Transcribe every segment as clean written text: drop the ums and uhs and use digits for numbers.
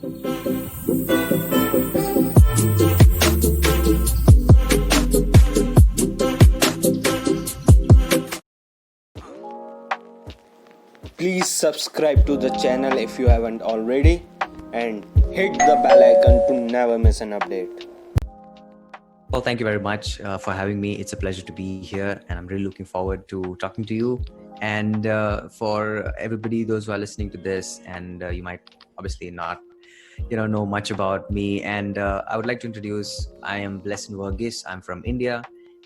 Please subscribe to the channel if you haven't already and hit the bell icon to never miss an update. Well, thank you very much for having me. It's a pleasure to be here, and I'm really looking forward to talking to you. And for everybody, those who are listening to this, and you might obviously not, know much about me. And I would like to introduce. I am Blesson Varghese. I'm from India,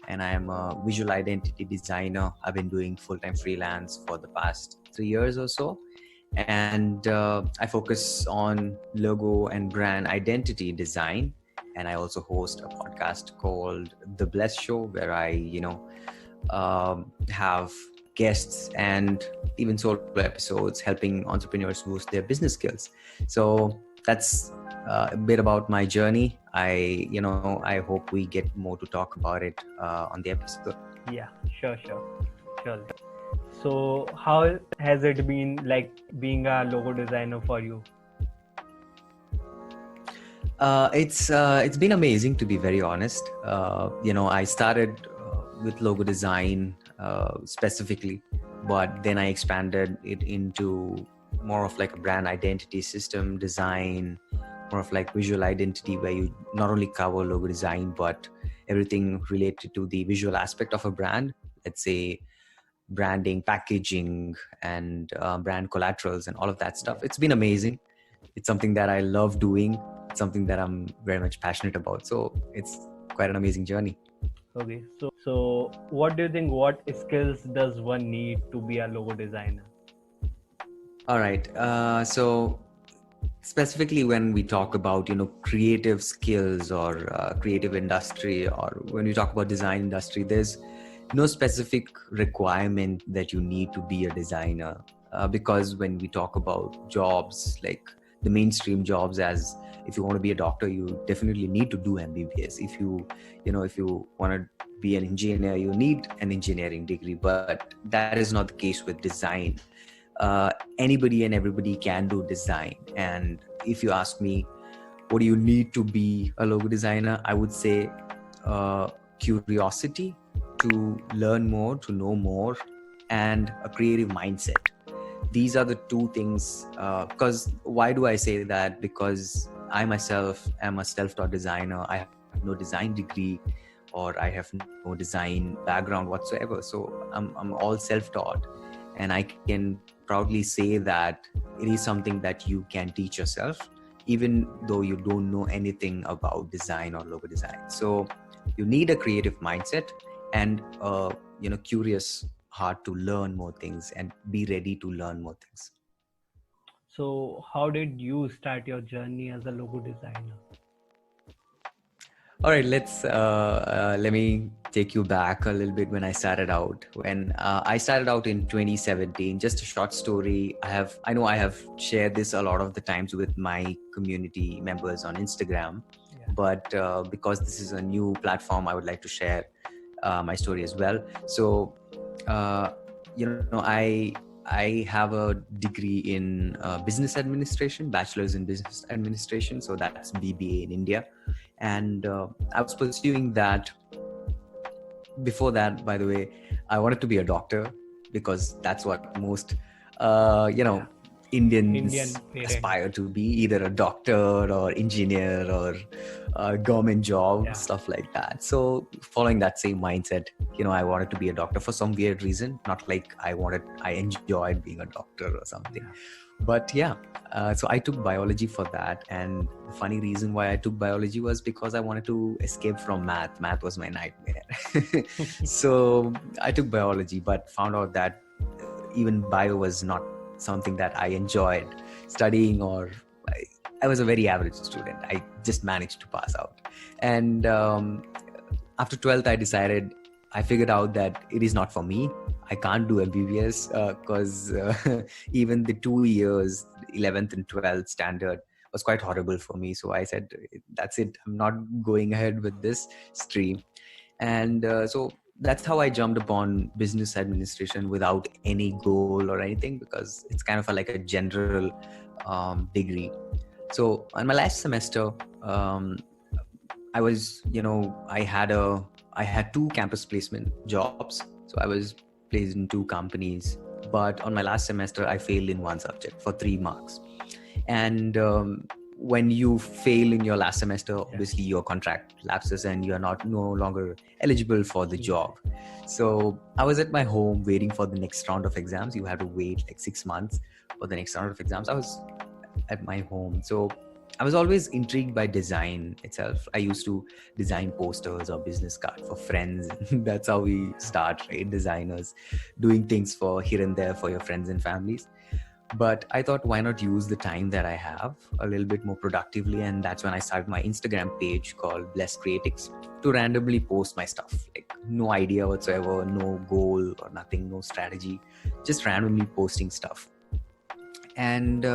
and I am a visual identity designer. I've been doing full-time freelance for the past 3 years or so. And I focus on logo and brand identity design. And I also host a podcast called The Bless Show, where I, have guests and even solo episodes helping entrepreneurs boost their business skills. So that's a bit about my journey. I hope we get more to talk about it on the episode. Yeah, sure. So how has it been like being a logo designer for you? It's been amazing, to be very honest. I started with logo design specifically, but then I expanded it into more of like a brand identity system design, more of like visual identity, where you not only cover logo design, but everything related to the visual aspect of a brand. Let's say branding, packaging, and brand collaterals and all of that stuff. It's been amazing. It's something that I love doing. It's something that I'm very much passionate about. So it's quite an amazing journey. Okay, so what do you think? What skills does one need to be a logo designer? All right. So specifically when we talk about, creative skills or creative industry, or when we talk about design industry, there's no specific requirement that you need to be a designer. Because when we talk about jobs, like the mainstream jobs, as if you want to be a doctor, you definitely need to do MBBS. If you want to be an engineer, you need an engineering degree. But that is not the case with design. Anybody and everybody can do design. And if you ask me, what do you need to be a logo designer? I would say curiosity to learn more, to know more, and a creative mindset. These are the two things. Because why do I say that? Because I myself am a self-taught designer. I have no design degree, or I have no design background whatsoever. So I'm all self-taught, and I can proudly say that it is something that you can teach yourself, even though you don't know anything about design or logo design. So you need a creative mindset and curious heart to learn more things and be ready to learn more things. So how did you start your journey as a logo designer? All right, let me take you back a little bit when I started out. When I started out in 2017, just a short story. I know I have shared this a lot of the times with my community members on Instagram, but because this is a new platform, I would like to share my story as well. So, I have a degree in business administration, bachelor's in business administration. So that's BBA in India. And I was pursuing that. Before that, by the way, I wanted to be a doctor, because that's what most, Indians aspire to be, either a doctor or engineer or a government job, stuff like that. So following that same mindset, I wanted to be a doctor for some weird reason. Not like I enjoyed being a doctor or something. But so I took biology for that. And the funny reason why I took biology was because I wanted to escape from math. Math was my nightmare. So I took biology, but found out that even bio was not something that I enjoyed studying, or I was a very average student. I just managed to pass out. And after 12th, I figured out that it is not for me. I can't do MBBS because even the 2 years, 11th and 12th standard was quite horrible for me. So I said, that's it. I'm not going ahead with this stream. And so that's how I jumped upon business administration without any goal or anything, because it's kind of like a general degree. So on my last semester, I was, I had two campus placement jobs. So I was placed in two companies. But on my last semester, I failed in one subject for 3 marks. And when you fail in your last semester, obviously your contract lapses and you are no longer eligible for the job. So I was at my home waiting for the next round of exams. You have to wait like 6 months for the next round of exams. I was at my home. So I was always intrigued by design itself. I used to design posters or business cards for friends. That's how we start, right? Designers doing things for here and there for your friends and families. But I thought, why not use the time that I have a little bit more productively? And that's when I started my Instagram page called Escalating to randomly post my stuff. Like no idea whatsoever, no goal or nothing, no strategy, just randomly posting stuff. And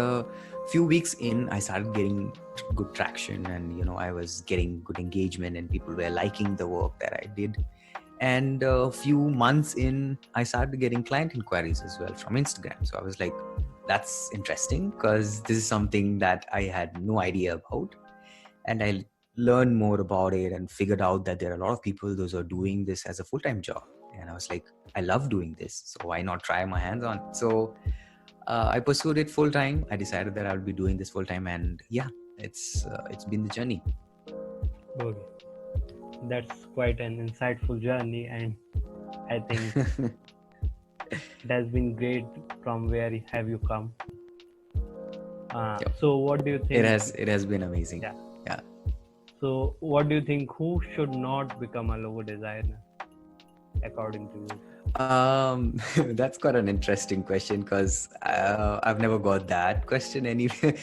few weeks in, I started getting good traction, and I was getting good engagement, and people were liking the work that I did. And a few months in, I started getting client inquiries as well from Instagram. So I was like, that's interesting, because this is something that I had no idea about. And I learned more about it and figured out that there are a lot of people those are doing this as a full-time job. And I was like, I love doing this, so why not try my hands on it? So I pursued it full time. I decided that I would be doing this full time, and yeah, it's been the journey. Okay. That's quite an insightful journey, and I think it has been great. From where have you come? Yep. So what do you think? It has been amazing. Yeah. So what do you think? Who should not become a logo designer, according to you? That's quite an interesting question, because I've never got that question anyway.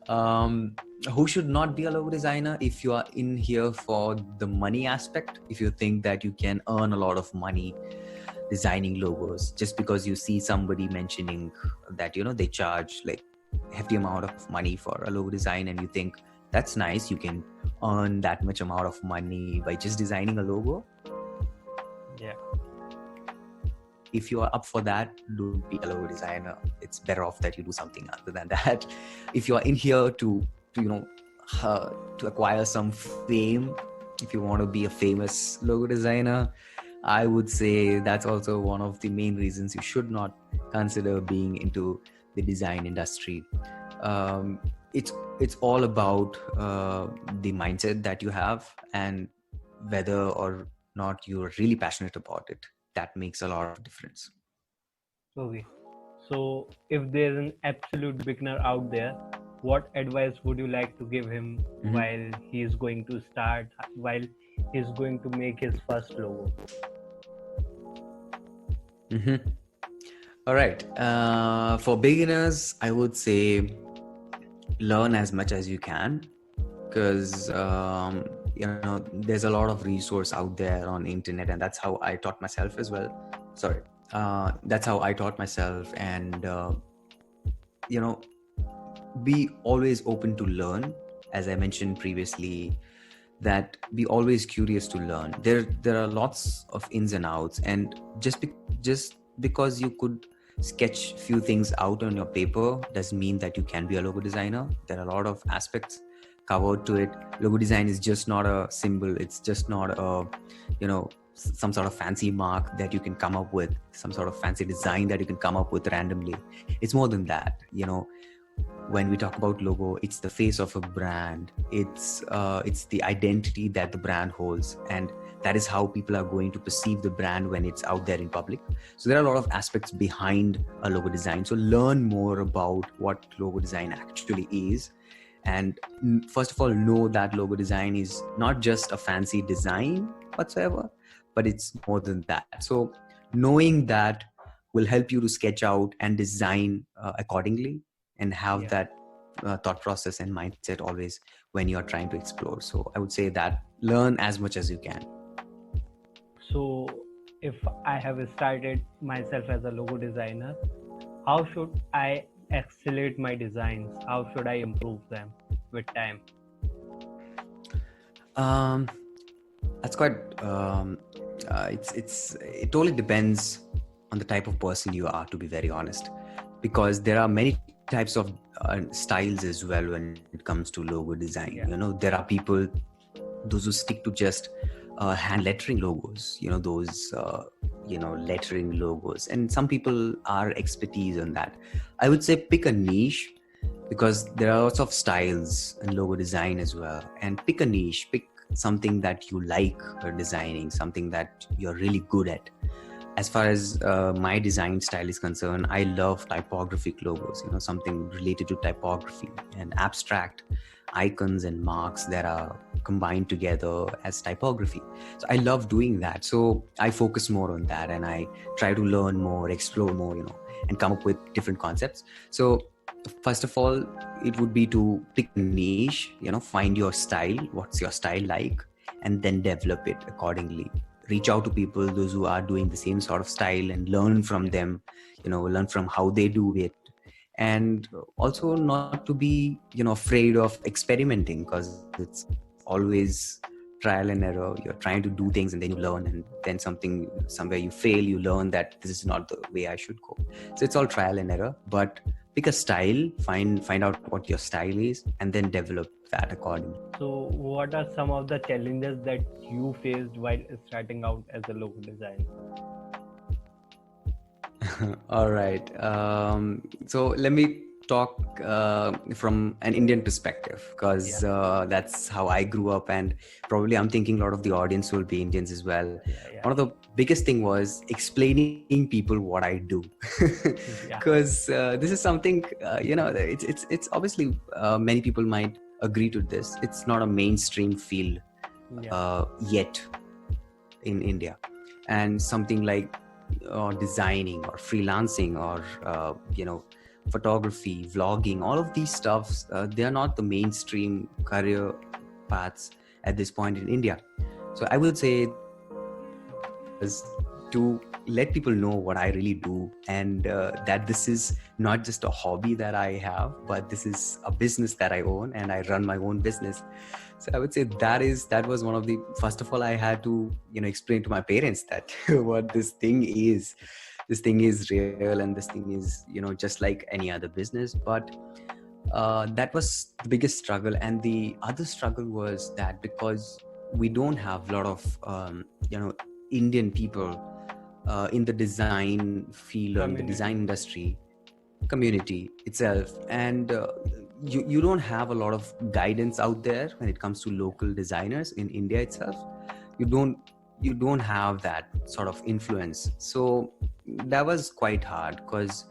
Who should not be a logo designer? If you are in here for the money aspect, if you think that you can earn a lot of money designing logos, just because you see somebody mentioning that they charge like hefty amount of money for a logo design, and you think that's nice, you can earn that much amount of money by just designing a logo. Yeah. If you are up for that, don't be a logo designer. It's better off that you do something other than that. If you are in here to acquire some fame, if you want to be a famous logo designer, I would say that's also one of the main reasons you should not consider being into the design industry. It's all about the mindset that you have, and whether or not you're really passionate about it. That makes a lot of difference. Okay. So if there's an absolute beginner out there, what advice would you like to give him while he's going to start, while he's going to make his first logo? All right. For beginners, I would say learn as much as you can, because there's a lot of resource out there on the internet, and that's how I taught myself as well. That's how I taught myself. And be always open to learn. As I mentioned previously, that be always curious to learn. There are lots of ins and outs, and just because you could sketch few things out on your paper doesn't mean that you can be a logo designer. There are a lot of aspects covered to it. Logo design is just not a symbol. It's just not a some sort of fancy mark that you can come up with, some sort of fancy design that you can come up with randomly. It's more than that. When we talk about logo, it's the face of a brand. It's the identity that the brand holds, and that is how people are going to perceive the brand when it's out there in public. So there are a lot of aspects behind a logo design. So learn more about what logo design actually is. And first of all, know that logo design is not just a fancy design whatsoever, but it's more than that. So knowing that will help you to sketch out and design accordingly, and have that thought process and mindset always when you're trying to explore. So I would say that learn as much as you can. So if I have started myself as a logo designer, how should I accelerate my designs? How should I improve them with time? That's quite it totally depends on the type of person you are, to be very honest, because there are many types of styles as well when it comes to logo design. Yeah. There are people, those who stick to just hand lettering logos, those lettering logos, and some people are expertise on that. I would say pick a niche, because there are lots of styles in logo design as well, and pick a niche, pick something that you like designing, something that you're really good at. As far as my design style is concerned, I love typographic logos, something related to typography and abstract icons and marks that are combined together as typography. So I love doing that. So I focus more on that, and I try to learn more, explore more, and come up with different concepts. So first of all, it would be to pick a niche, find your style, what's your style like, and then develop it accordingly. Reach out to people, those who are doing the same sort of style, and learn from them, learn from how they do it. And also not to be, afraid of experimenting, because it's always trial and error. You're trying to do things and then you learn, and then somewhere you fail, you learn that this is not the way I should go. So it's all trial and error, but pick a style, find out what your style is, and then develop that accordingly. So, what are some of the challenges that you faced while starting out as a logo designer? All right. So let me talk from an Indian perspective, because that's how I grew up, and probably I'm thinking a lot of the audience will be Indians as well. Yeah. One of the biggest thing was explaining people what I do, because this is something it's obviously many people might agree to this. It's not a mainstream field yet in India, and something like designing or freelancing or photography, vlogging, all of these stuffs, they are not the mainstream career paths at this point in India. So I would say is to let people know what I really do, and that this is not just a hobby that I have, but this is a business that I own, and I run my own business. So I would say that was one of the, first of all, I had to explain to my parents that what this thing is. This thing is real, and this thing is just like any other business. But that was the biggest struggle. And the other struggle was that because we don't have a lot of Indian people in the design field or in the design industry community itself, and you don't have a lot of guidance out there when it comes to local designers in India itself. You don't have that sort of influence. So that was quite hard, because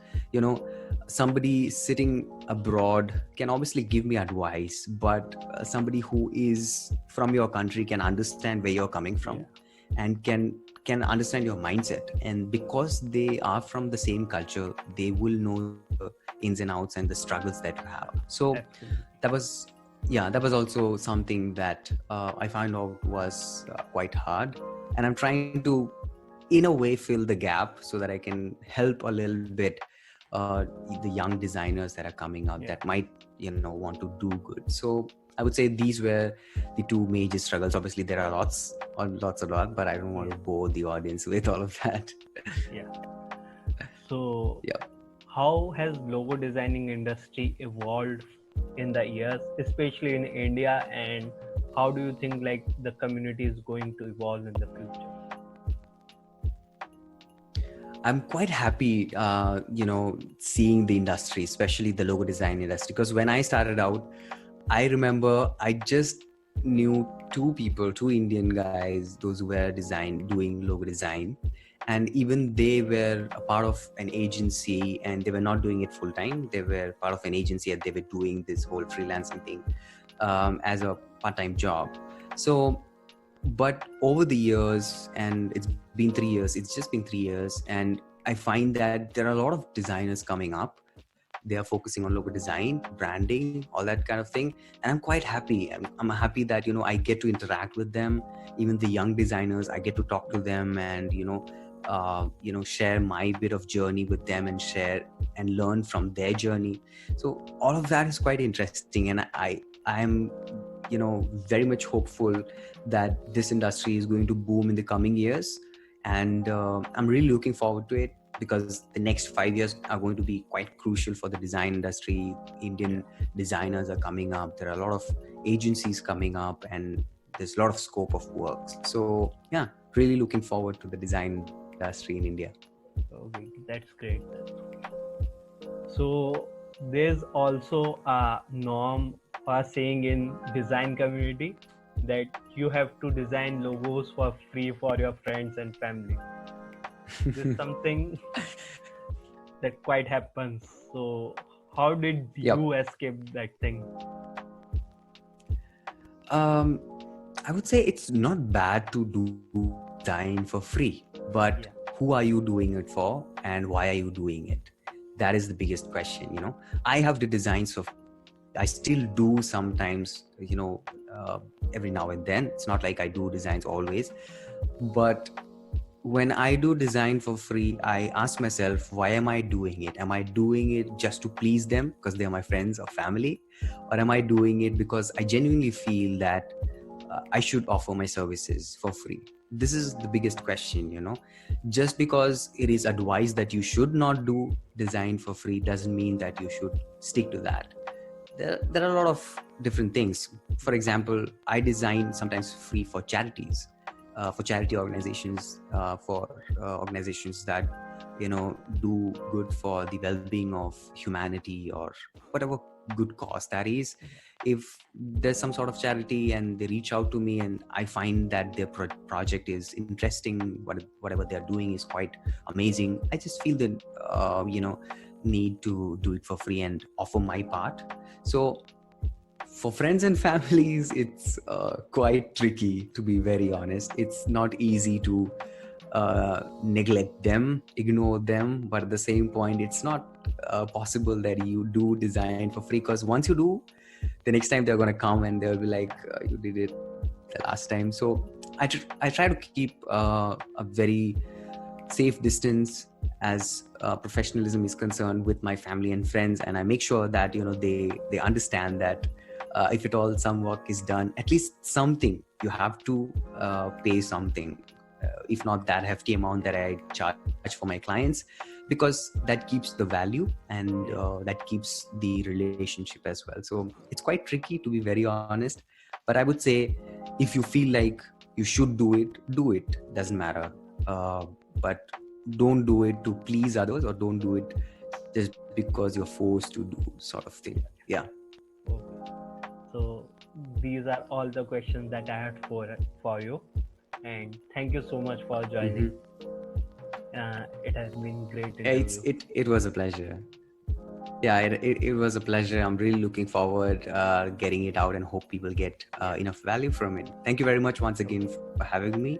somebody sitting abroad can obviously give me advice, but somebody who is from your country can understand where you're coming from, and can understand your mindset. And because they are from the same culture, they will know the ins and outs and the struggles that you have. So that was also something that I found out was quite hard, and I'm trying to in a way fill the gap so that I can help a little bit the young designers that are coming out that might want to do good. So I would say these were the two major struggles. Obviously there are lots, but I don't want to bore the audience with all of that. So how has logo designing industry evolved in the years, especially in India, and how do you think like the community is going to evolve in the future? I'm quite happy, seeing the industry, especially the logo design industry, because when I started out, I remember I just knew two Indian guys, those who were doing logo design, and even they were a part of an agency, and they were not doing it full time. They were part of an agency, and they were doing this whole freelancing thing as a part-time job. So, but over the years, and it's just been 3 years, and I find that there are a lot of designers coming up. They are focusing on logo design, branding, all that kind of thing. And I'm quite happy. I'm happy that, I get to interact with them. Even the young designers, I get to talk to them and, share my bit of journey with them, and share and learn from their journey. So all of that is quite interesting. And I'm very much hopeful that this industry is going to boom in the coming years. And I'm really looking forward to it. because the next 5 years are going to be quite crucial for the design industry. Indian designers are coming up. There are a lot of agencies coming up, and there's a lot of scope of work. So yeah, really looking forward to the design industry in India. Okay, that's great. So there's also a norm or saying in design community that you have to design logos for free for your friends and family. This is something that quite happens. So how did Yep. you escape that thing? I would say it's not bad to do design for free, but who are you doing it for and why are you doing it? That is the biggest question. I have the designs of, I still do sometimes, every now and then. It's not like I do designs always, but when I do design for free, I ask myself, why am I doing it? Am I doing it just to please them because they're my friends or family? Or am I doing it because I genuinely feel that I should offer my services for free? This is the biggest question. Just because it is advised that you should not do design for free doesn't mean that you should stick to that. There are a lot of different things. For example, I design sometimes free for charities. For charity organizations, for organizations that do good for the well-being of humanity or whatever good cause that is. If there's some sort of charity and they reach out to me and I find that their project is interesting, whatever they're doing is quite amazing, I just feel the need to do it for free and offer my part. So for friends and families, it's quite tricky, to be very honest. It's not easy to neglect them, ignore them, but at the same point, it's not possible that you do design for free, because once you do, the next time they're going to come and they'll be like, you did it the last time. So I try to keep a very safe distance as professionalism is concerned with my family and friends, and I make sure that they understand that if at all some work is done, at least something you have to pay something, if not that hefty amount that I charge for my clients, because that keeps the value and that keeps the relationship as well. So it's quite tricky, to be very honest, but I would say if you feel like you should do it, doesn't matter, but don't do it to please others, or don't do it just because you're forced to do, sort of thing. Yeah. Okay. So these are all the questions that I had for you, and thank you so much for joining. It has been great interview. It was a pleasure. Yeah, it was a pleasure. I'm really looking forward getting it out and hope people get enough value from it. Thank you very much once again for having me.